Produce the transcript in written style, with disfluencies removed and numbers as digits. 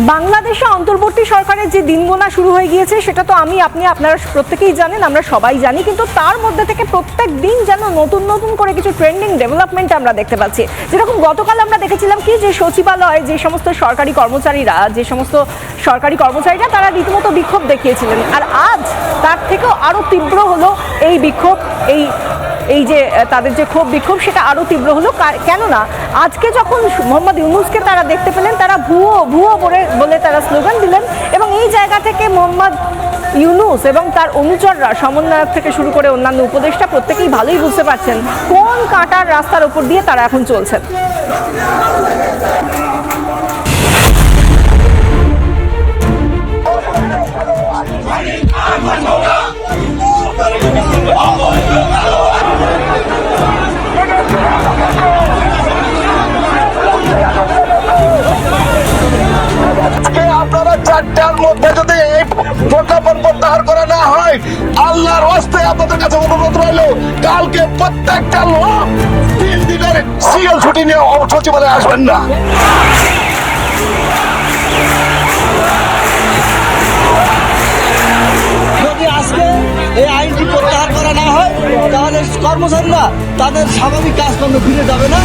বাংলাদেশে অন্তর্বর্তী সরকারের যে দিনগোনা শুরু হয়ে গিয়েছে সেটা তো আপনি আপনারা প্রত্যেকেই জানেন, আমরা সবাই জানি, কিন্তু তার মধ্যে থেকে প্রত্যেক দিন যেন নতুন নতুন করে কিছু ট্রেন্ডিং ডেভেলপমেন্ট আমরা দেখতে পাচ্ছি। যেরকম গতকাল আমরা দেখেছিলাম কি যে সচিবালয়ে যে সমস্ত সরকারি কর্মচারীরা তারা রীতিমতো বিক্ষোভ দেখিয়েছিলেন, আর আজ তার থেকেও আরো তীব্র হলো এই বিক্ষোভ। এই যে তাদের যে ক্ষোভ বিক্ষোভ সেটা আরো তীব্র হলো, কেননা আজকে যখন মোহাম্মদ ইউনূসকে তারা দেখতে পেলেন, তারা ভুয়ো বলে তারা স্লোগান দিলেন, এবং এই জায়গা থেকে মোহাম্মদ ইউনূস এবং তার অনুচররা, সমন্বয়ক থেকে শুরু করে অন্যান্য উপদেষ্টা, প্রত্যেকেই ভালোই বুঝতে পারছেন কোন কাঁটার রাস্তার উপর দিয়ে তারা এখন চলছেন। চারটার মধ্যে যদি এই প্রজ্ঞাপন প্রত্যাহার করা না হয়, আল্লাহর হস্তে আপনাদের কাছে অনুরোধ রইল, কালকে প্রত্যেকটা লোক 3 দিনের সিএল ছুটি নিয়ে সচিবালয়ে আসবেন না। যদি আজকে এই আইনটি প্রত্যাহার করা না হয় তাহলে কর্মচারীরা তাদের স্বাভাবিক কাজকর্মে ফিরে যাবে না।